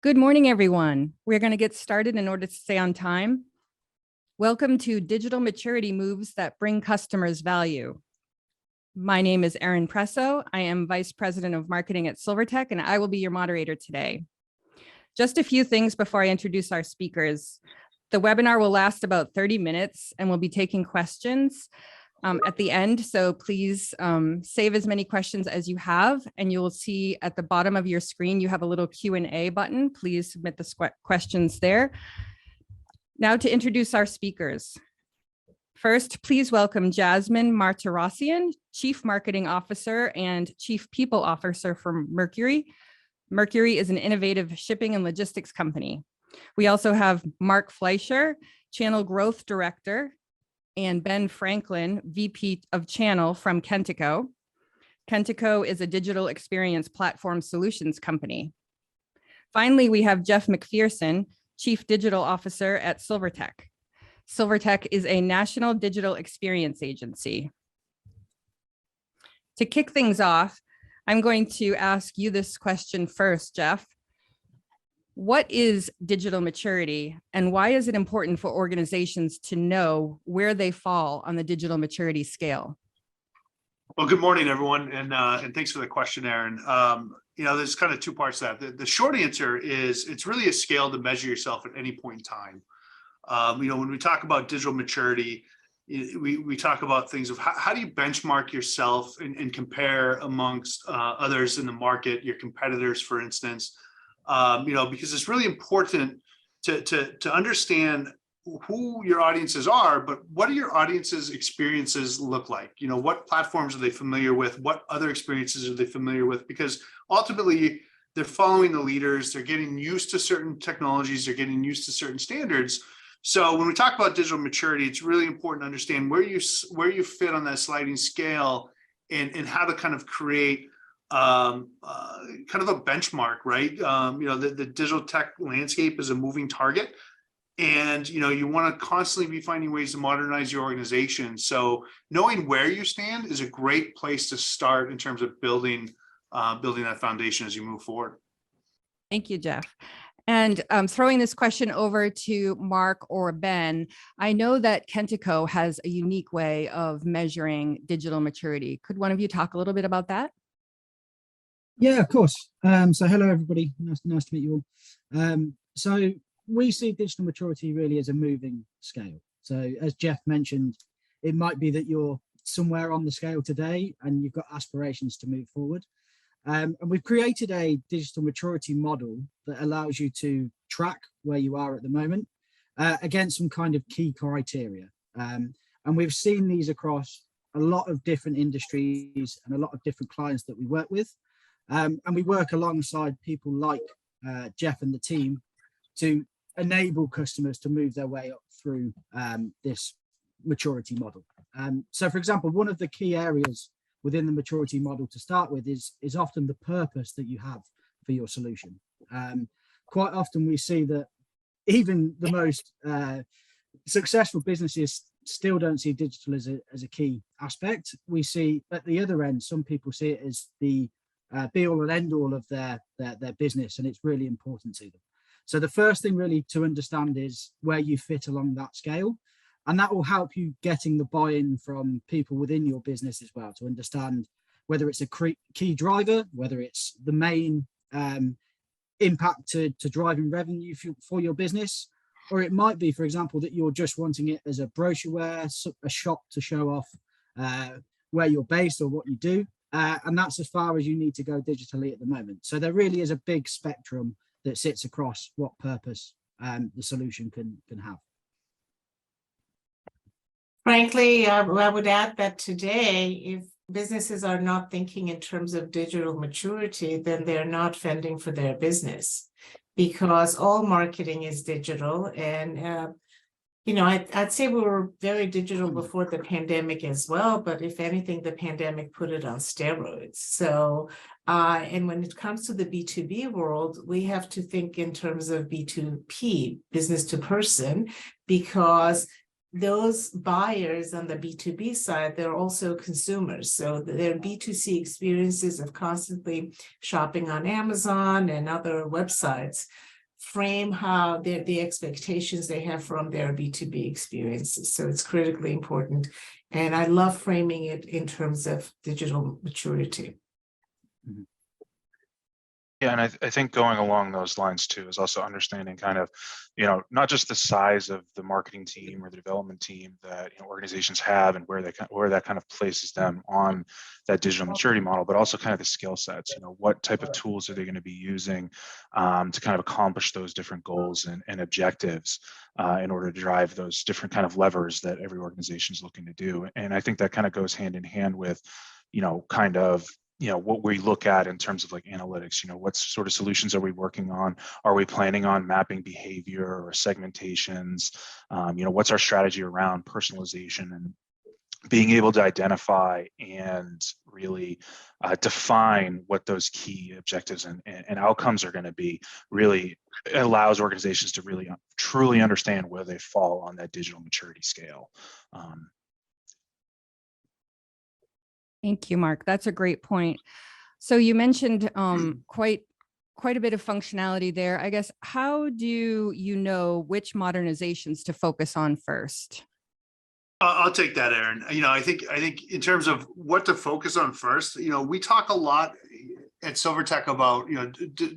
Good morning, everyone. We're going to get started in order to stay on time. Welcome to Digital Maturity Moves that Bring Customers Value. My name is Erin Presso. I am Vice President of Marketing at Silvertech, and I will be your moderator today. Just a few things before I introduce our speakers. The webinar will last about 30 minutes, and we'll be taking questions at the end. So please save as many questions as you have, and you will see at the bottom of your screen, you have a little Q&A button. Please submit the questions there. Now to introduce our speakers. First, please welcome Jasmine Martirassian, Chief Marketing Officer and Chief People Officer for Mercury. Mercury is an innovative shipping and logistics company. We also have Mark Fleischer, Channel Growth Director, and Ben Franklin, VP of Channel from Kentico. Kentico is a digital experience platform solutions company. Finally, we have Jeff McPherson, Chief Digital Officer at Silvertech. Silvertech is a national digital experience agency. To kick things off, I'm going to ask you this question first, Jeff. What is digital maturity, and why is it important for organizations to know where they fall on the digital maturity scale? Well, good morning, everyone, and thanks for the question, Erin. There's kind of two parts to that. The short answer is it's really a scale to measure yourself at any point in time. When we talk about digital maturity, we talk about things of how do you benchmark yourself and compare amongst others in the market, your competitors, for instance. Because it's really important to understand who your audiences are, but what do your audience's experiences look like? What platforms are they familiar with? What other experiences are they familiar with? Because ultimately, they're following the leaders, they're getting used to certain technologies, they're getting used to certain standards. So when we talk about digital maturity, it's really important to understand where you fit on that sliding scale and how to kind of create kind of a benchmark, right? The digital tech landscape is a moving target, and you want to constantly be finding ways to modernize your organization. So knowing where you stand is a great place to start in terms of building that foundation as you move forward. Thank you, Jeff. And throwing this question over to Mark or Ben, I know that Kentico has a unique way of measuring digital maturity. Could one of you talk a little bit about that? Yeah, of course. So hello, everybody. Nice to meet you all. So we see digital maturity really as a moving scale. So as Jeff mentioned, it might be that you're somewhere on the scale today and you've got aspirations to move forward. And we've created a digital maturity model that allows you to track where you are at the moment against some kind of key criteria. And we've seen these across a lot of different industries and a lot of different clients that we work with. And we work alongside people like Jeff and the team to enable customers to move their way up through this maturity model. So, for example, one of the key areas within the maturity model to start with is often the purpose that you have for your solution. Quite often we see that even the most successful businesses still don't see digital as a key aspect. We see at the other end, some people see it as the be all and end all of their business, and it's really important to them. So the first thing really to understand is where you fit along that scale, and that will help you getting the buy-in from people within your business as well to understand whether it's a key driver, whether it's the main impact to driving revenue for your business, or it might be, for example, that you're just wanting it as a brochureware, a shop to show off where you're based or what you do. And that's as far as you need to go digitally at the moment. So there really is a big spectrum that sits across what purpose the solution can have. Frankly, I would add that today, if businesses are not thinking in terms of digital maturity, then they're not fending for their business, because all marketing is digital. And I'd say we were very digital before the pandemic as well, but if anything, the pandemic put it on steroids. So, and when it comes to the B2B world, we have to think in terms of B2P, business to person, because those buyers on the B2B side, they're also consumers. So their B2C experiences of constantly shopping on Amazon and other websites frame how the expectations they have from their B2B experiences. So it's critically important. And I love framing it in terms of digital maturity. Yeah, and I think going along those lines too is also understanding kind of, not just the size of the marketing team or the development team that organizations have and where that kind of places them on that digital maturity model, but also kind of the skill sets. What type of tools are they going to be using to kind of accomplish those different goals and objectives in order to drive those different kind of levers that every organization is looking to do. And I think that kind of goes hand in hand with, kind of what we look at in terms of like analytics. What sort of solutions are we working on? Are we planning on mapping behavior or segmentations? What's our strategy around personalization and being able to identify and really define what those key objectives and outcomes are going to be. Really allows organizations to really truly understand where they fall on that digital maturity scale. Thank you, Mark. That's a great point. So you mentioned quite a bit of functionality there. I guess, how do you know which modernizations to focus on first? I'll take that, Aaron. I think in terms of what to focus on first, we talk a lot at Silvertech about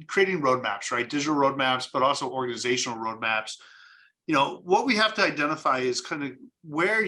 creating roadmaps, right? Digital roadmaps, but also organizational roadmaps. What we have to identify is kind of where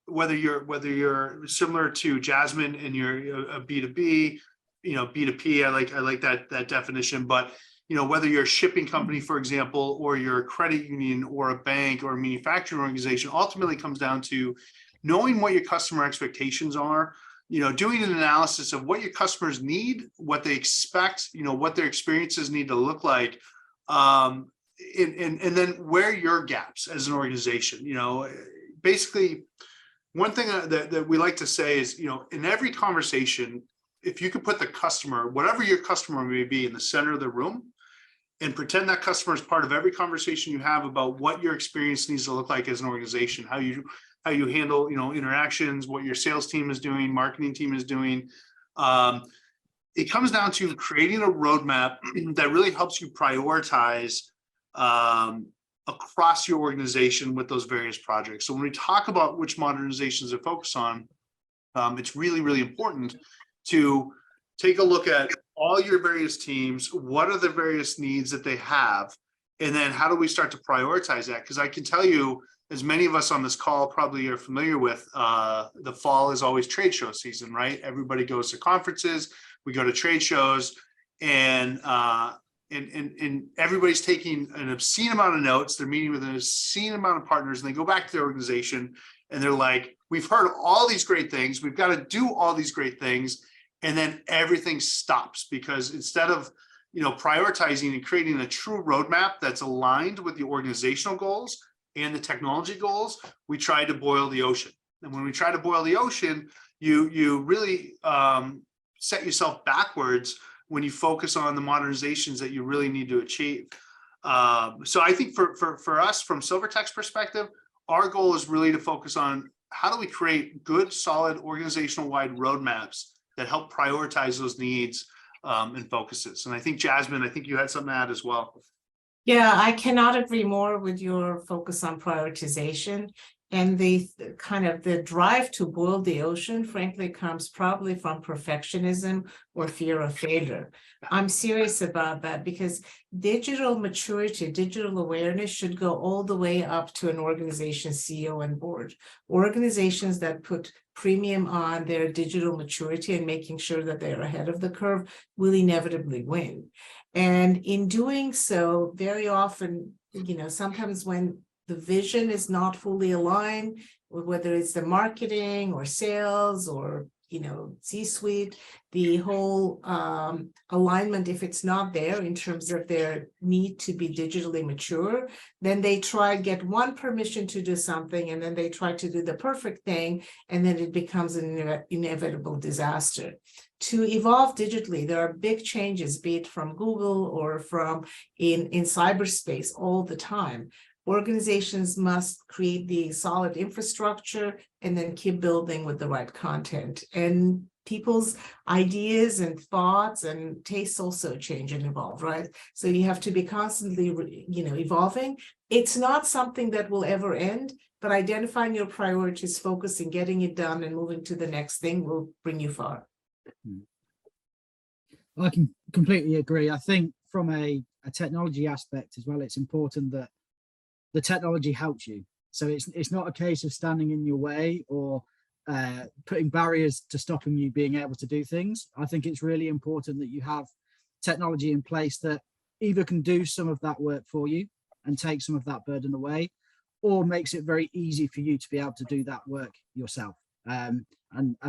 whether you're similar to Jasmine and you're a B2B, B2P, I like that definition, but whether you're a shipping company, for example, or you're a credit union or a bank or a manufacturing organization, ultimately comes down to knowing what your customer expectations are, doing an analysis of what your customers need, what they expect, what their experiences need to look like, and then where your gaps as an organization. Basically, one thing that we like to say is, in every conversation, if you could put the customer, whatever your customer may be, in the center of the room and pretend that customer is part of every conversation you have about what your experience needs to look like as an organization, how you handle, interactions, what your sales team is doing, marketing team is doing. It comes down to creating a roadmap that really helps you prioritize across your organization with those various projects. So when we talk about which modernizations to focus on, it's really, really important to take a look at all your various teams. What are the various needs that they have? And then how do we start to prioritize that? Because I can tell you, as many of us on this call probably are familiar with, the fall is always trade show season, right? Everybody goes to conferences, we go to trade shows, and everybody's taking an obscene amount of notes. They're meeting with an obscene amount of partners, and they go back to their organization and they're like, we've heard all these great things. We've got to do all these great things. And then everything stops because instead of, prioritizing and creating a true roadmap that's aligned with the organizational goals and the technology goals, we try to boil the ocean. And when we try to boil the ocean, you really set yourself backwards when you focus on the modernizations that you really need to achieve. So I think for us, from Silvertech's perspective, our goal is really to focus on how do we create good, solid organizational-wide roadmaps that help prioritize those needs and focuses. And I think, Jasmine, you had something to add as well. Yeah, I cannot agree more with your focus on prioritization. And the kind of the drive to boil the ocean, frankly, comes probably from perfectionism or fear of failure. I'm serious about that because digital maturity, digital awareness should go all the way up to an organization's CEO and board. Organizations that put premium on their digital maturity and making sure that they're ahead of the curve will inevitably win. And in doing so, very often, sometimes when the vision is not fully aligned, whether it's the marketing or sales or C-suite, the whole alignment, if it's not there in terms of their need to be digitally mature, then they get one permission to do something, and then they try to do the perfect thing, and then it becomes an inevitable disaster. To evolve digitally, there are big changes, be it from Google or from in cyberspace all the time. organizations must create the solid infrastructure and then keep building with the right content. And people's ideas and thoughts and tastes also change and evolve, right? So you have to be constantly, evolving. It's not something that will ever end, but identifying your priorities, focusing, getting it done, and moving to the next thing will bring you far. I can completely agree. I think from a technology aspect as well, it's important that the technology helps you. So it's not a case of standing in your way or putting barriers to stopping you being able to do things. I think it's really important that you have technology in place that either can do some of that work for you and take some of that burden away, or makes it very easy for you to be able to do that work yourself. And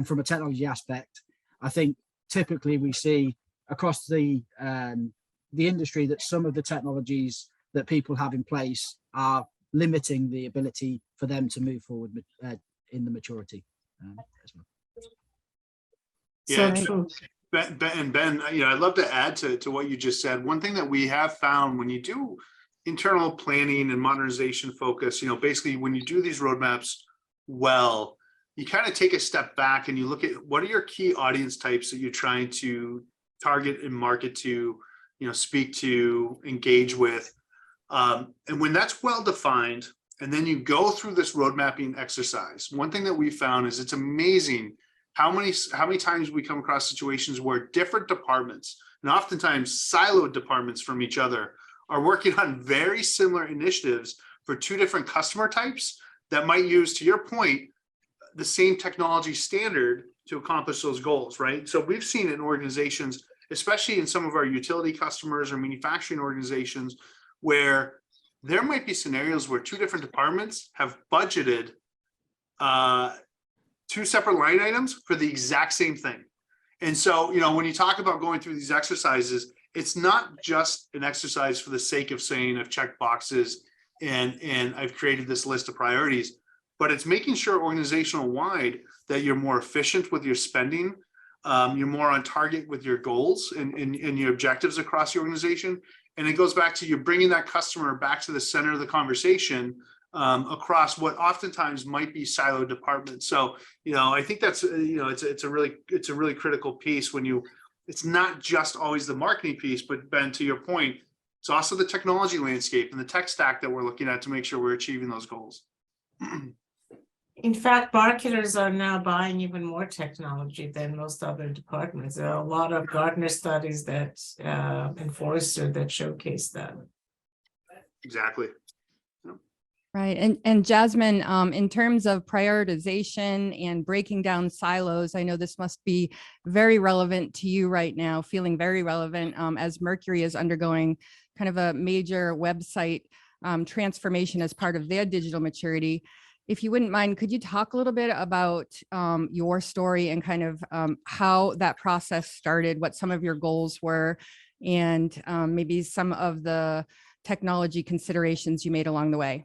from a technology aspect, I think typically we see across the industry that some of the technologies that people have in place are limiting the ability for them to move forward in the maturity as well. Yeah, So true. Ben, I'd love to add to what you just said. One thing that we have found when you do internal planning and modernization focus, basically when you do these roadmaps well, you kind of take a step back and you look at what are your key audience types that you're trying to target and market to, speak to, engage with. And when that's well defined, and then you go through this road mapping exercise, one thing that we found is it's amazing how many times we come across situations where different departments, and oftentimes siloed departments from each other, are working on very similar initiatives for two different customer types that might use, to your point, the same technology standard to accomplish those goals, right? So we've seen in organizations, especially in some of our utility customers or manufacturing organizations, where there might be scenarios where two different departments have budgeted two separate line items for the exact same thing. And so, when you talk about going through these exercises, it's not just an exercise for the sake of saying I've checked boxes and I've created this list of priorities, but it's making sure organizational wide that you're more efficient with your spending, you're more on target with your goals and your objectives across your organization. And it goes back to you bringing that customer back to the center of the conversation across what oftentimes might be siloed departments. So, I think that's, it's a really critical piece when it's not just always the marketing piece, but Ben, to your point, it's also the technology landscape and the tech stack that we're looking at to make sure we're achieving those goals. In fact, marketers are now buying even more technology than most other departments. There are a lot of Gartner studies that and Forrester that showcase that. Exactly. Right. And Jasmine, in terms of prioritization and breaking down silos, I know this must be very relevant to you right now, feeling very relevant as Mercury is undergoing kind of a major website transformation as part of their digital maturity. If you wouldn't mind, could you talk a little bit about your story and kind of how that process started, what some of your goals were, and maybe some of the technology considerations you made along the way?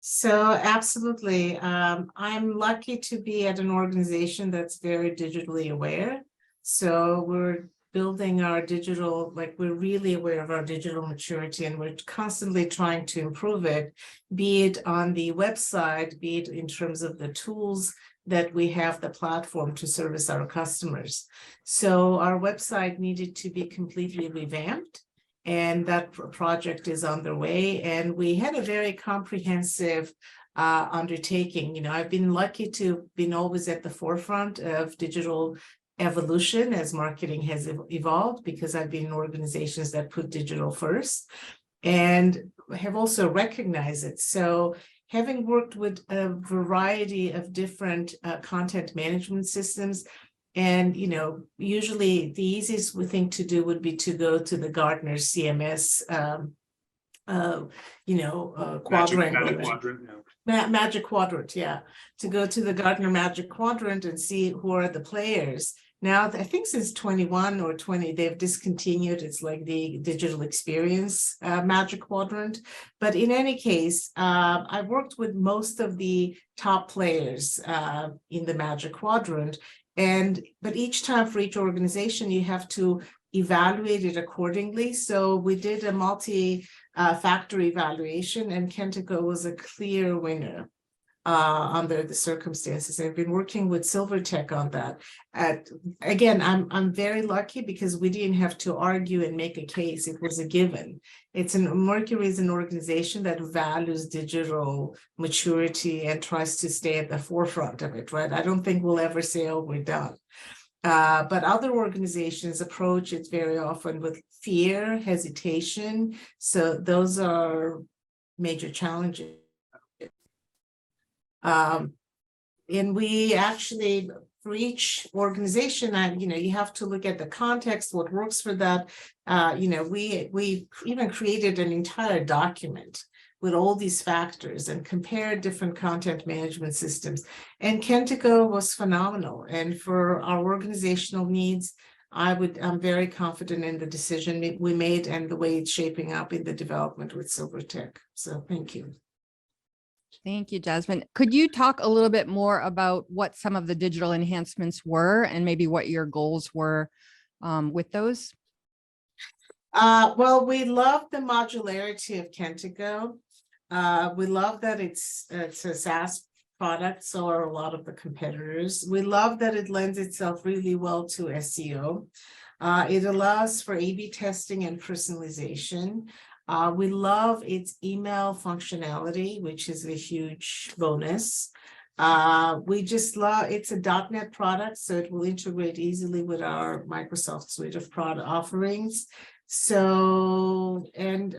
So absolutely. I'm lucky to be at an organization that's very digitally aware. So we're building our digital, we're really aware of our digital maturity, and we're constantly trying to improve it, be it on the website, be it in terms of the tools that we have, the platform to service our customers. So our website needed to be completely revamped, and that project is underway. And we had a very comprehensive undertaking. I've been lucky to been always at the forefront of digital evolution as marketing has evolved, because I've been in organizations that put digital first and have also recognized it. So having worked with a variety of different content management systems, and usually the easiest thing to do would be to go to the Gartner CMS quadrant. Magic Quadrant, yeah. To go to the Gartner Magic Quadrant and see who are the players. Now, I think since 21 or 20, they've discontinued. It's like the digital experience Magic Quadrant. But in any case, I worked with most of the top players in the Magic Quadrant. But each time for each organization, you have to evaluated accordingly. So we did a multi-factor evaluation, and Kentico was a clear winner under the circumstances. I've been working with Silvertech on that. Again, I'm very lucky because we didn't have to argue and make a case. It was a given. Mercury is an organization that values digital maturity and tries to stay at the forefront of it, right? I don't think we'll ever say, oh, we're done. But other organizations approach it very often with fear, hesitation. So those are major challenges. And we actually, for each organization, you have to look at the context, what works for that. We even created an entire document with all these factors and compared different content management systems. And Kentico was phenomenal. And for our organizational needs, I'm very confident in the decision we made and the way it's shaping up in the development with Silvertech. So thank you. Thank you, Jasmine. Could you talk a little bit more about what some of the digital enhancements were and maybe what your goals were with those? Well, we love the modularity of Kentico. We love that it's a SaaS product, so are a lot of the competitors. We love that it lends itself really well to SEO. It allows for A/B testing and personalization. We love its email functionality, which is a huge bonus. We just love, it's a .NET product, so it will integrate easily with our Microsoft suite of product offerings. So, and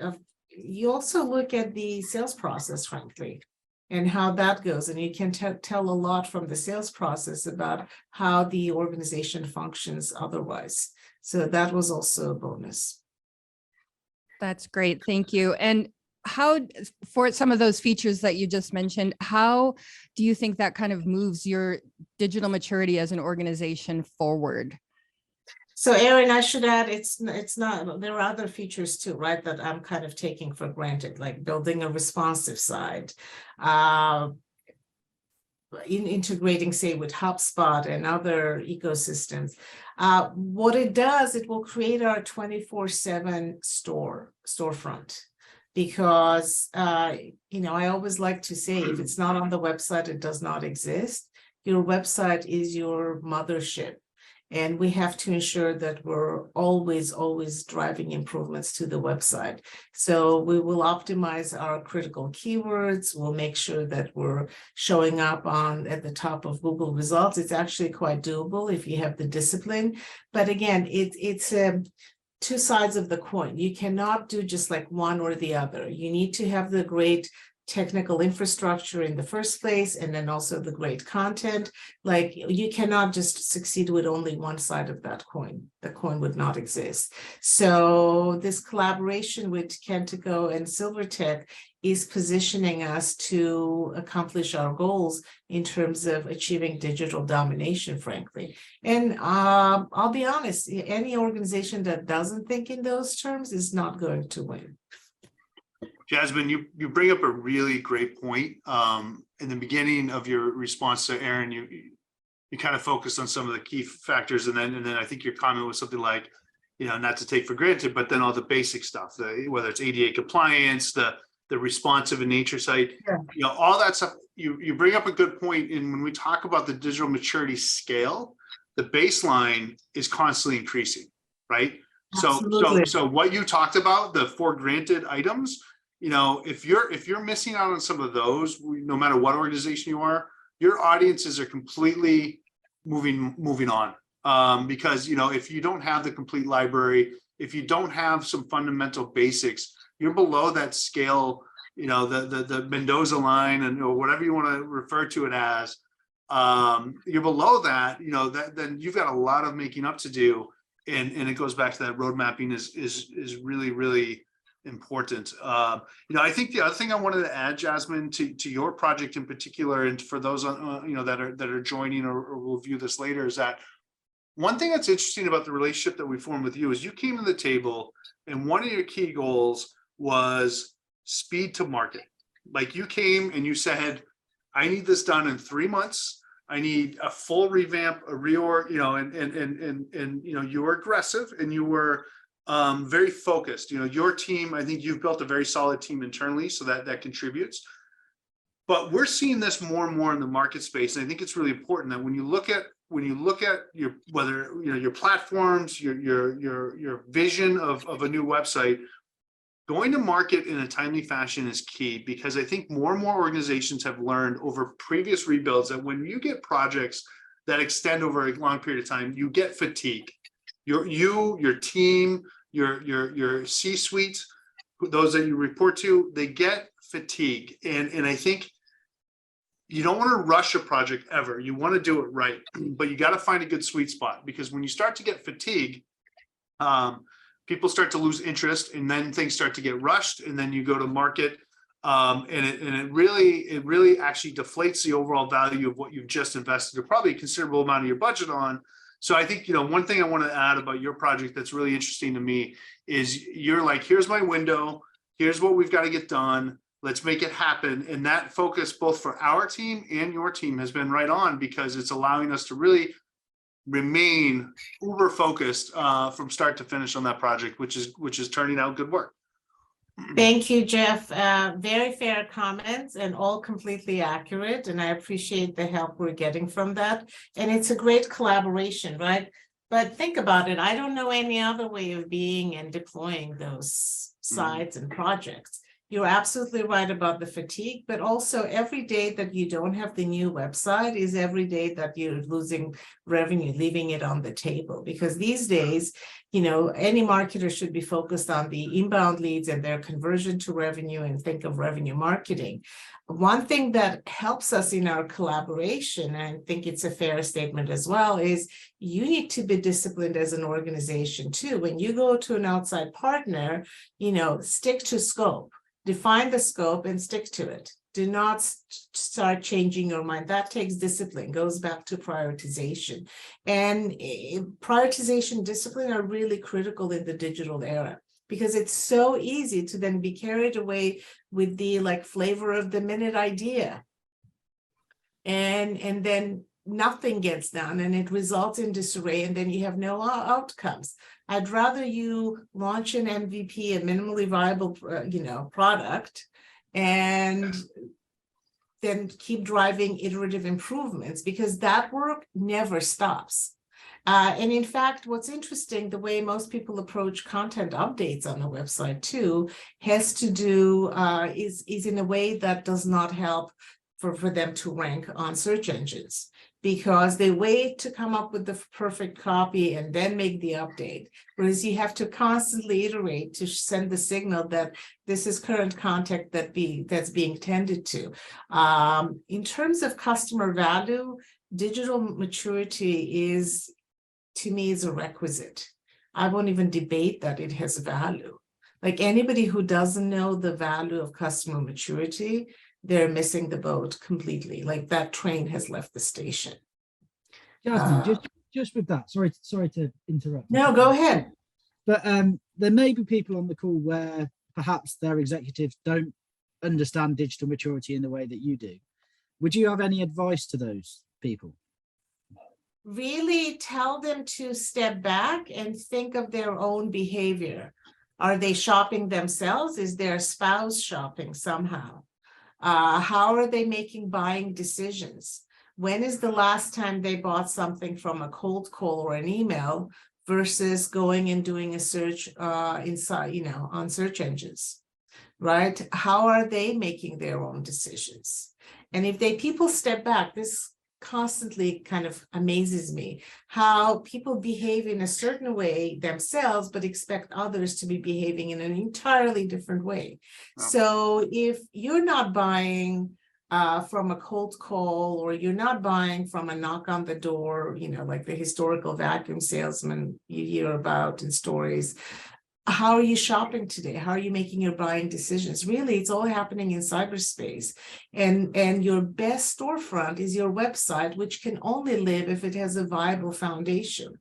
you also look at the sales process, frankly, and how that goes. And you can tell a lot from the sales process about how the organization functions otherwise. So that was also a bonus. That's great. Thank you. And how, for some of those features that you just mentioned, how do you think that kind of moves your digital maturity as an organization forward? So Erin, I should add, it's not, there are other features too, right, that I'm kind of taking for granted, like building a responsive side, integrating, say, with HubSpot and other ecosystems. What it does, it will create our 24/7 storefront. Because, I always like to say, if it's not on the website, it does not exist. Your website is your mothership. And we have to ensure that we're always driving improvements to the website. So we will optimize our critical keywords. We'll make sure that we're showing up at the top of Google results. It's actually quite doable if you have the discipline. But again, it's two sides of the coin. You cannot do just like one or the other. You need to have the great technical infrastructure in the first place, and then also the great content. Like, you cannot just succeed with only one side of that coin. The coin would not exist. So this collaboration with Kentico and Silvertech is positioning us to accomplish our goals in terms of achieving digital domination, frankly. And I'll be honest, any organization that doesn't think in those terms is not going to win. Jasmine, you bring up a really great point. In the beginning of your response to Erin, you kind of focused on some of the key factors, and then I think your comment was something like, not to take for granted, but then all the basic stuff, whether it's ADA compliance, the responsive in nature site, Yeah. All that stuff. You bring up a good point. And when we talk about the digital maturity scale, the baseline is constantly increasing, right? Absolutely. So what you talked about, the for granted items, if you're missing out on some of those, no matter what organization you are, your audiences are completely moving on. Because if you don't have the complete library, if you don't have some fundamental basics, you're below that scale, the Mendoza line, and whatever you want to refer to it as. You're below that, then you've got a lot of making up to do, and it goes back to that road mapping is really, really important. I think the other thing I wanted to add, Jasmine, to your project in particular, and for those that are joining or will view this later, is that one thing that's interesting about the relationship that we formed with you is you came to the table, and one of your key goals was speed to market. Like, you came and you said, I need this done in 3 months. I need a full revamp, a reorg, you know, and you know, you were aggressive and you were very focused. You know, your team, I think you've built a very solid team internally, so that contributes. But we're seeing this more and more in the market space, and I think it's really important that when you look at your, whether you know, your platforms, your vision of a new website, going to market in a timely fashion is key, because I think more and more organizations have learned over previous rebuilds that when you get projects that extend over a long period of time, you get fatigue. Your team, your C-suite, those that you report to, they get fatigue. And I think you don't want to rush a project ever. You want to do it right, but you got to find a good sweet spot, because when you start to get fatigue, people start to lose interest, and then things start to get rushed, and then you go to market, and it really actually deflates the overall value of what you've just invested, or probably a considerable amount of your budget on. So I think, you know, one thing I want to add about your project that's really interesting to me is you're like, here's my window, here's what we've got to get done, let's make it happen. And that focus, both for our team and your team, has been right on, because it's allowing us to really remain uber focused from start to finish on that project, which is turning out good work. Thank you, Jeff. Very fair comments and all completely accurate. And I appreciate the help we're getting from that. And it's a great collaboration, right? But think about it. I don't know any other way of being and deploying those sites and projects. You're absolutely right about the fatigue, but also every day that you don't have the new website is every day that you're losing revenue, leaving it on the table. Because these days, you know, any marketer should be focused on the inbound leads and their conversion to revenue, and think of revenue marketing. One thing that helps us in our collaboration, and I think it's a fair statement as well, is you need to be disciplined as an organization too. When you go to an outside partner, you know, stick to scope. Define the scope and stick to it. Do not start changing your mind. That takes discipline, goes back to prioritization. And prioritization, discipline are really critical in the digital era, because it's so easy to then be carried away with the like flavor of the minute idea. And then nothing gets done, and it results in disarray, and then you have no outcomes. I'd rather you launch an MVP, a minimally viable, you know, product, and then keep driving iterative improvements, because that work never stops. And in fact, what's interesting, the way most people approach content updates on the website too, has to do, is in a way that does not help for them to rank on search engines, because they wait to come up with the perfect copy and then make the update. Whereas you have to constantly iterate to send the signal that this is current content that's being tended to. In terms of customer value, digital maturity is, to me, is a requisite. I won't even debate that it has value. Like, anybody who doesn't know the value of customer maturity, they're missing the boat completely. Like, that train has left the station. Jasmine, just with that, sorry to interrupt. No, go ahead. But there may be people on the call where perhaps their executives don't understand digital maturity in the way that you do. Would you have any advice to those people? Really tell them to step back and think of their own behavior. Are they shopping themselves? Is their spouse shopping somehow? How are they making buying decisions? When is the last time they bought something from a cold call or an email versus going and doing a search inside, you know, on search engines, right? How are they making their own decisions? And if people step back, this constantly kind of amazes me, how people behave in a certain way themselves, but expect others to be behaving in an entirely different way. Wow. So if you're not buying from a cold call, or you're not buying from a knock on the door, you know, like the historical vacuum salesman you hear about in stories, how are you shopping today? How are you making your buying decisions? Really, it's all happening in cyberspace. And your best storefront is your website, which can only live if it has a viable foundation.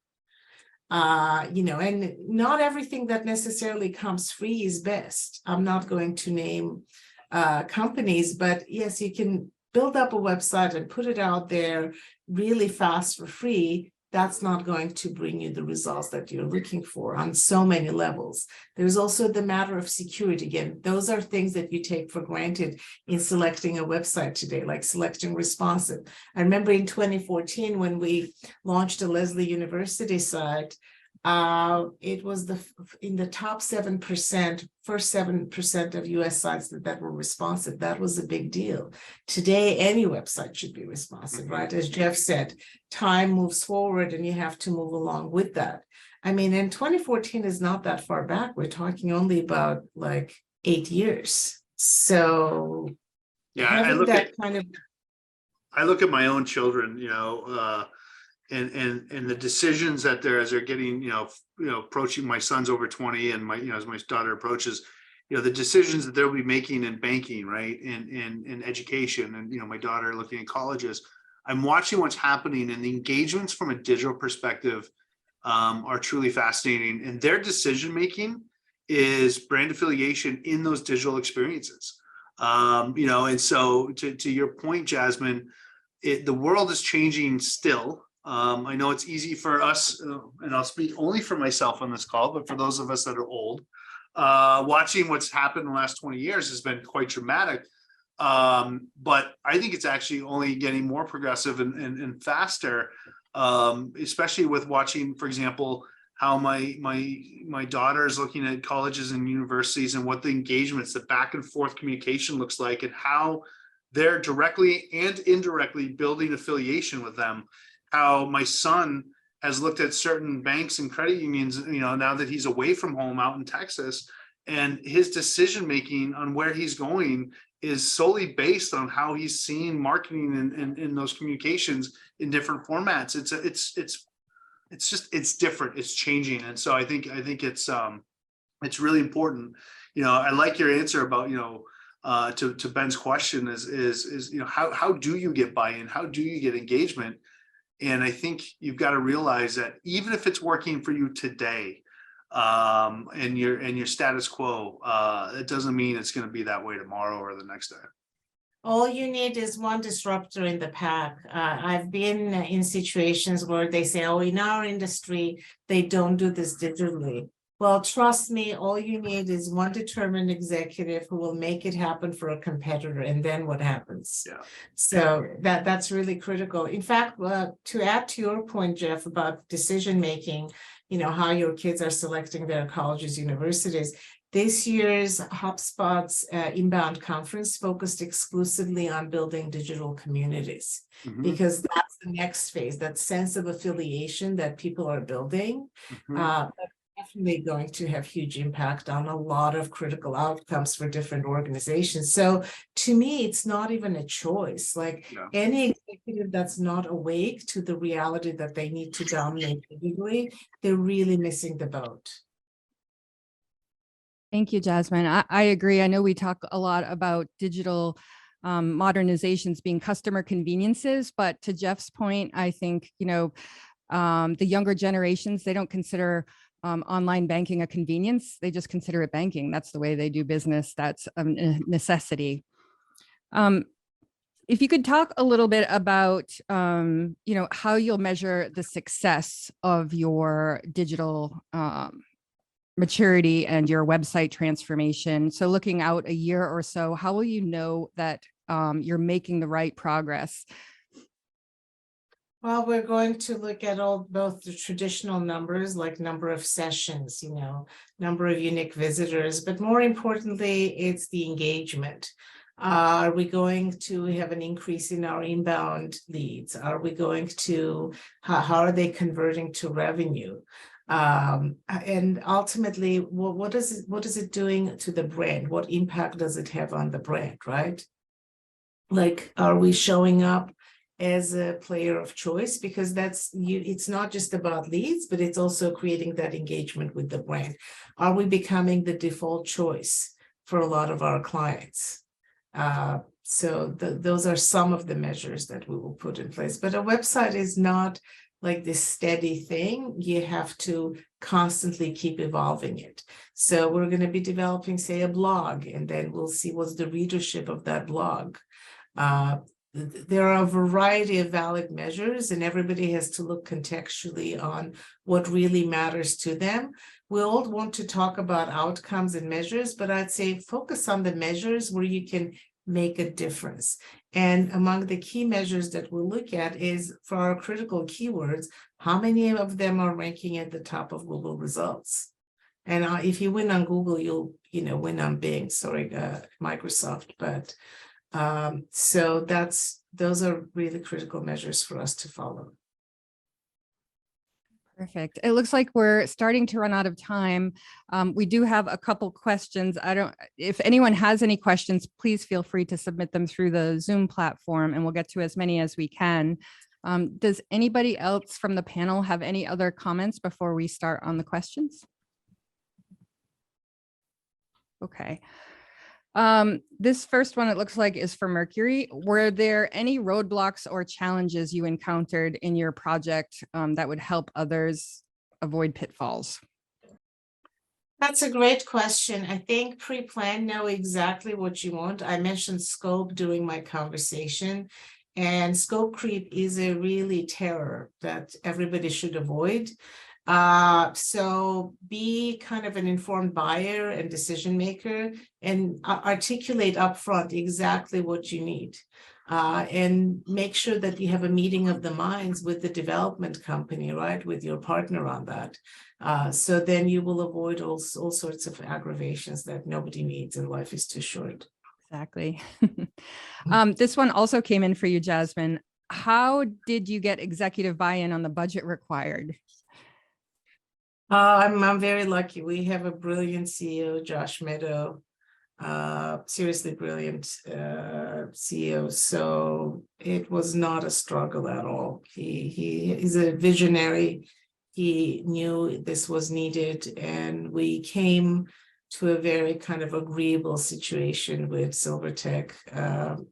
You know, and not everything that necessarily comes free is best. I'm not going to name companies, but yes, you can build up a website and put it out there really fast for free, that's not going to bring you the results that you're looking for on so many levels. There's also the matter of security. Again, those are things that you take for granted in selecting a website today, like selecting responsive. I remember in 2014 when we launched a Lesley University site, it was in the top 7%, first 7% of US sites that were responsive. That was a big deal. Today, any website should be responsive, right? As Jeff said, time moves forward and you have to move along with that. I mean, and 2014 is not that far back. We're talking only about like 8 years. So Yeah, having I look at my own children, and the decisions that they're getting, approaching. My son's over 20, and as my daughter approaches, the decisions that they'll be making in banking, right, in education, and my daughter looking at colleges. I'm watching what's happening, and the engagements from a digital perspective are truly fascinating, and their decision making is brand affiliation in those digital experiences. And so to your point, Jasmine, the world is changing still. I know it's easy for us, and I'll speak only for myself on this call, but for those of us that are old, watching what's happened in the last 20 years has been quite dramatic. But I think it's actually only getting more progressive and faster, especially with watching, for example, how my daughter is looking at colleges and universities and what the engagements, the back and forth communication looks like, and how they're directly and indirectly building affiliation with them. How my son has looked at certain banks and credit unions, now that he's away from home out in Texas, and his decision making on where he's going is solely based on how he's seeing marketing in those communications in different formats. It's different. It's changing, and so I think it's really important. I like your answer about to Ben's question is how do you get buy-in? How do you get engagement? And I think you've got to realize that even if it's working for you today, and your status quo, it doesn't mean it's going to be that way tomorrow or the next day. All you need is one disruptor in the pack. I've been in situations where they say, oh, in our industry, they don't do this digitally. Well, trust me, all you need is one determined executive who will make it happen for a competitor, and then what happens? Yeah. So that's really critical. In fact, to add to your point, Jeff, about decision making, how your kids are selecting their colleges, universities. This year's HubSpot's inbound conference focused exclusively on building digital communities, because that's the next phase, that sense of affiliation that people are building. Definitely going to have huge impact on a lot of critical outcomes for different organizations. So to me, it's not even a choice. Any executive that's not awake to the reality that they need to dominate digitally, they're really missing the boat. Thank you, Jasmine. I agree. I know we talk a lot about digital modernizations being customer conveniences, but to Jeff's point, I think, the younger generations, they don't consider online banking a convenience. They just consider it banking. That's the way they do business. That's a necessity. If you could talk a little bit about, how you'll measure the success of your digital maturity and your website transformation. So looking out a year or so, how will you know that you're making the right progress? Well, we're going to look at both the traditional numbers, like number of sessions, number of unique visitors, but more importantly, it's the engagement. Are we going to have an increase in our inbound leads? Are we going to, how are they converting to revenue? And ultimately, what is it doing to the brand? What impact does it have on the brand, right? Like, are we showing up as a player of choice? Because it's not just about leads, but it's also creating that engagement with the brand. Are we becoming the default choice for a lot of our clients? So those are some of the measures that we will put in place. But a website is not like this steady thing. You have to constantly keep evolving it. So we're going to be developing, say, a blog, and then we'll see what's the readership of that blog. there are a variety of valid measures, and everybody has to look contextually on what really matters to them. We all want to talk about outcomes and measures, but I'd say focus on the measures where you can make a difference. And among the key measures that we'll look at is, for our critical keywords, how many of them are ranking at the top of Google results? And if you win on Google, you'll win on Bing, Microsoft. But so those are really critical measures for us to follow. Perfect. It looks like we're starting to run out of time. We do have a couple questions. If anyone has any questions, please feel free to submit them through the Zoom platform, and we'll get to as many as we can. Does anybody else from the panel have any other comments before we start on the questions? Okay. This first one, it looks like, is for Mercury. Were there any roadblocks or challenges you encountered in your project that would help others avoid pitfalls? That's a great question. I think pre-plan, know exactly what you want. I mentioned scope during my conversation, and scope creep is a really terror that everybody should avoid. So be kind of an informed buyer and decision maker, and articulate upfront exactly what you need. And make sure that you have a meeting of the minds with the development company, right, with your partner on that. So then you will avoid all sorts of aggravations that nobody needs, and life is too short. Exactly. This one also came in for you, Jasmine. How did you get executive buy-in on the budget required? I'm very lucky. We have a brilliant CEO, Josh Meadow, seriously brilliant CEO. So it was not a struggle at all. He's a visionary. He knew this was needed, and we came to a very kind of agreeable situation with Silvertech, and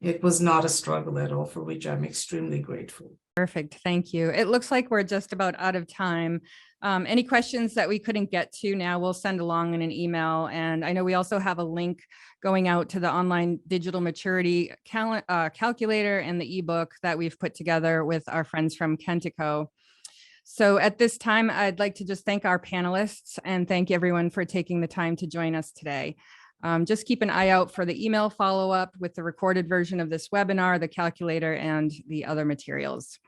it was not a struggle at all, for which I'm extremely grateful. Perfect. Thank you. It looks like we're just about out of time. Any questions that we couldn't get to now, we'll send along in an email. And I know we also have a link going out to the online digital maturity calculator and the ebook that we've put together with our friends from Kentico. So at this time, I'd like to just thank our panelists and thank everyone for taking the time to join us today. Just keep an eye out for the email follow-up with the recorded version of this webinar, the calculator, and the other materials.